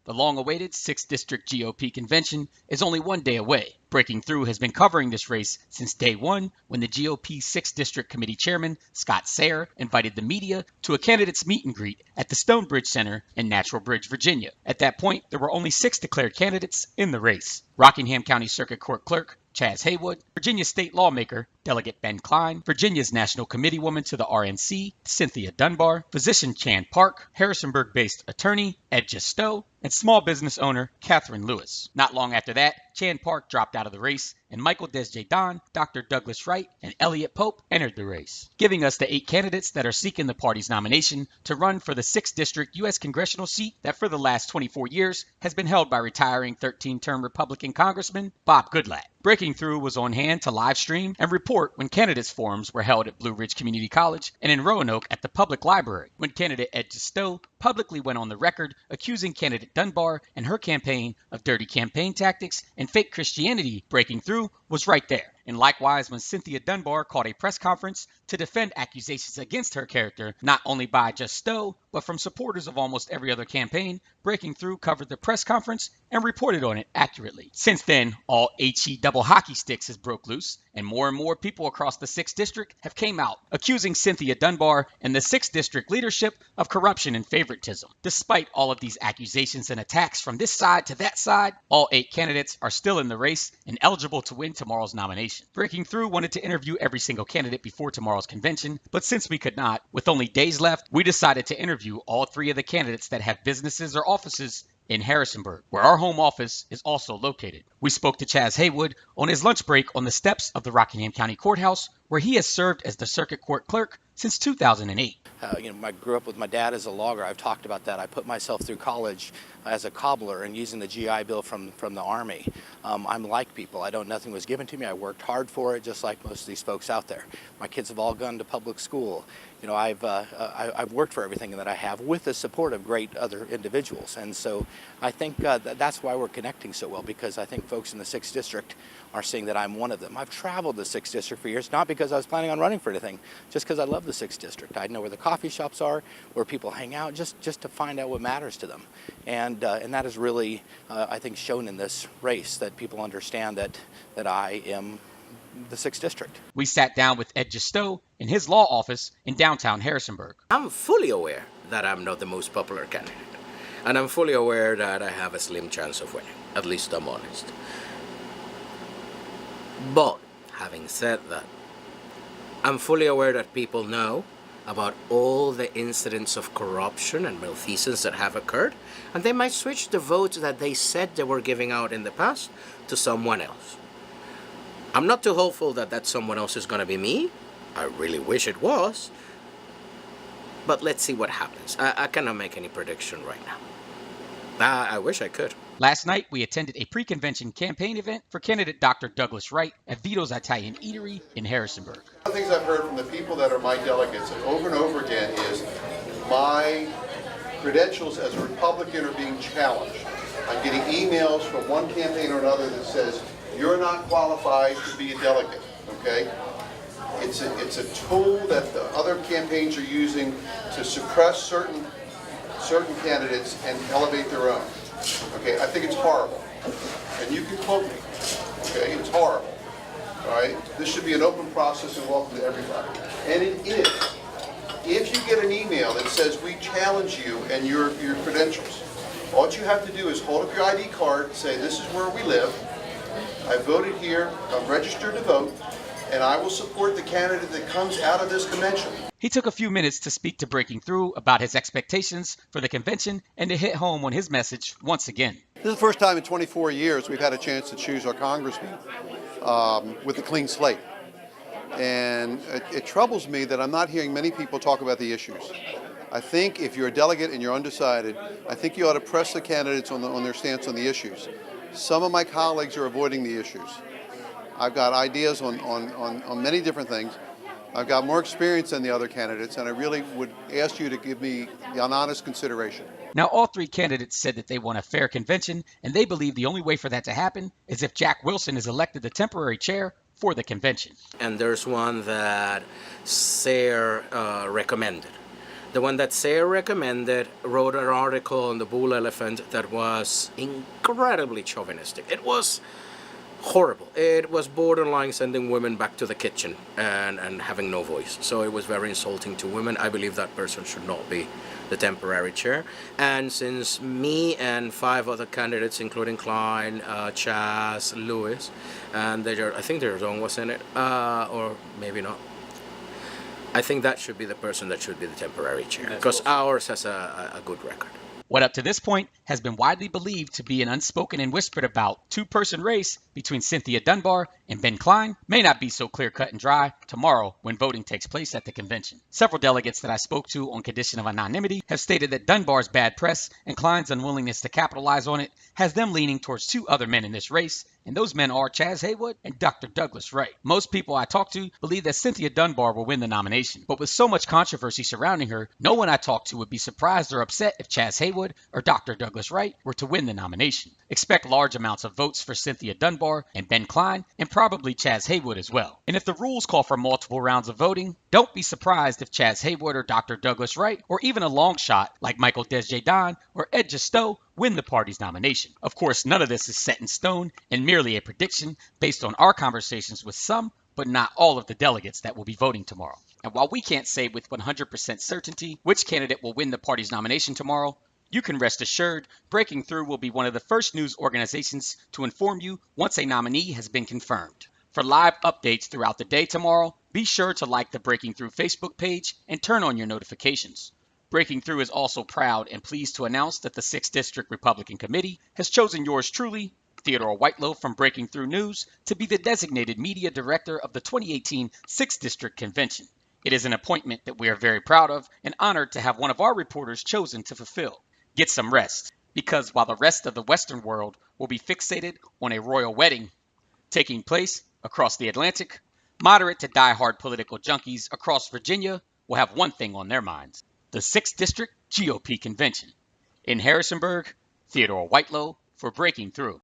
The long-awaited 6th District GOP Convention is only one day away. Breaking Through has been covering this race since day one when the GOP 6th District Committee Chairman, Scott Sayre, invited the media to a candidates meet and greet at the Stonebridge Center in Natural Bridge, Virginia. At that point, there were only 6 declared candidates in the race. Rockingham County Circuit Court Clerk Chaz Haywood, Virginia State Lawmaker Delegate Ben Cline, Virginia's National Committee Woman to the RNC Cynthia Dunbar, physician Chan Park, Harrisonburg-based attorney Ed Justeau, and small business owner Catherine Lewis. Not long after that, Chan Park dropped out of the race, and Michael Desjardins, Dr. Douglas Wright, and Elliot Pope entered the race, giving us the 8 candidates that are seeking the party's nomination to run for the 6th District U.S. congressional seat that for the last 24 years has been held by retiring 13-term Republican Congressman Bob Goodlatte. Breaking Through was on hand to live stream and report when candidates forums were held at Blue Ridge Community College and in Roanoke at the public library, when candidate Ed Justeau publicly went on the record accusing candidate Dunbar and her campaign of dirty campaign tactics and fake Christianity. Breaking Through was right there. And likewise, when Cynthia Dunbar called a press conference to defend accusations against her character, not only by Justeau, but from supporters of almost every other campaign, Breaking Through covered the press conference and reported on it accurately. Since then, all HE double hockey sticks has broke loose, and more people across the 6th District have came out, accusing Cynthia Dunbar and the 6th District leadership of corruption and favoritism. Despite all of these accusations and attacks from this side to that side, all 8 candidates are still in the race and eligible to win tomorrow's nomination. Breaking Through wanted to interview every single candidate before tomorrow's convention, but since we could not, with only days left, we decided to interview all 3 of the candidates that have businesses or offices in Harrisonburg, where our home office is also located. We spoke to Chaz Haywood on his lunch break on the steps of the Rockingham County Courthouse, where he has served as the circuit court clerk since 2008. I grew up with my dad as a logger. I've talked about that. I put myself through college as a cobbler and using the GI Bill from the Army. I'm like people. Nothing was given to me. I worked hard for it, just like most of these folks out there. My kids have all gone to public school. I've worked for everything that I have with the support of great other individuals. And so I think that's why we're connecting so well, because I think folks in the 6th District are seeing that I'm one of them. I've traveled the 6th District for years, not because I was planning on running for anything, just because I love the 6th District. I know where the coffee shops are, where people hang out, just to find out what matters to them. And that is really, I think, shown in this race, that people understand that I am the 6th District. We sat down with Ed Justeau in his law office in downtown Harrisonburg. I'm fully aware that I'm not the most popular candidate. And I'm fully aware that I have a slim chance of winning. At least I'm honest. But, having said that, I'm fully aware that people know about all the incidents of corruption and malfeasance that have occurred, and they might switch the votes that they said they were giving out in the past to someone else. I'm not too hopeful that that someone else is going to be me. I really wish it was. But let's see what happens. I cannot make any prediction right now. I wish I could. Last night, we attended a pre-convention campaign event for candidate Dr. Douglas Wright at Vito's Italian Eatery in Harrisonburg. One of the things I've heard from the people that are my delegates over and over again is my credentials as a Republican are being challenged. I'm getting emails from one campaign or another that says, you're not qualified to be a delegate, okay? It's a tool that the other campaigns are using to suppress certain candidates and elevate their own. Okay, I think it's horrible. And you can quote me. Okay, it's horrible. All right? This should be an open process and welcome to everybody. And it is. If you get an email that says we challenge you and your credentials, all you have to do is hold up your ID card and say this is where we live. I voted here, I'm registered to vote, and I will support the candidate that comes out of this convention. He took a few minutes to speak to Breaking Through about his expectations for the convention and to hit home on his message once again. This is the first time in 24 years we've had a chance to choose our congressman with a clean slate. And it troubles me that I'm not hearing many people talk about the issues. I think if you're a delegate and you're undecided, I think you ought to press the candidates on their stance on the issues. Some of my colleagues are avoiding the issues. I've got ideas on many different things. I've got more experience than the other candidates, and I really would ask you to give me an honest consideration. Now, all 3 candidates said that they want a fair convention, and they believe the only way for that to happen is if Jack Wilson is elected the temporary chair for the convention. And there's one that Sayre recommended. The one that Sarah recommended wrote an article on the bull elephant that was incredibly chauvinistic. It was horrible. It was borderline sending women back to the kitchen and having no voice. So it was very insulting to women. I believe that person should not be the temporary chair. And since me and 5 other candidates, including Klein, Chas, Lewis, and I think their own was in it, or maybe not. I think that should be the person that should be the temporary chair, because ours has a good record. What up to this point has been widely believed to be an unspoken and whispered about two-person race between Cynthia Dunbar and Ben Klein may not be so clear-cut and dry tomorrow when voting takes place at the convention. Several delegates that I spoke to on condition of anonymity have stated that Dunbar's bad press and Klein's unwillingness to capitalize on it has them leaning towards 2 other men in this race, and those men are Chaz Haywood and Dr. Douglas Wright. Most people I talked to believe that Cynthia Dunbar will win the nomination, but with so much controversy surrounding her, no one I talked to would be surprised or upset if Chaz Haywood or Dr. Douglas Wright were to win the nomination. Expect large amounts of votes for Cynthia Dunbar and Ben Klein, and probably Chaz Haywood as well. And if the rules call for multiple rounds of voting, don't be surprised if Chaz Haywood or Dr. Douglas Wright, or even a long shot like Michael Desjardins or Ed Justeau, win the party's nomination. Of course, none of this is set in stone and merely a prediction based on our conversations with some, but not all of the delegates that will be voting tomorrow. And while we can't say with 100% certainty which candidate will win the party's nomination tomorrow, you can rest assured Breaking Through will be one of the first news organizations to inform you once a nominee has been confirmed. For live updates throughout the day tomorrow, be sure to like the Breaking Through Facebook page and turn on your notifications. Breaking Through is also proud and pleased to announce that the 6th District Republican Committee has chosen yours truly, Theo Whitelow from Breaking Through News, to be the designated media director of the 2018 6th District Convention. It is an appointment that we are very proud of and honored to have one of our reporters chosen to fulfill. Get some rest, because while the rest of the Western world will be fixated on a royal wedding taking place across the Atlantic, moderate to die-hard political junkies across Virginia will have one thing on their minds: the 6th District GOP Convention. In Harrisonburg, Theodore Whitelow for Breaking Through.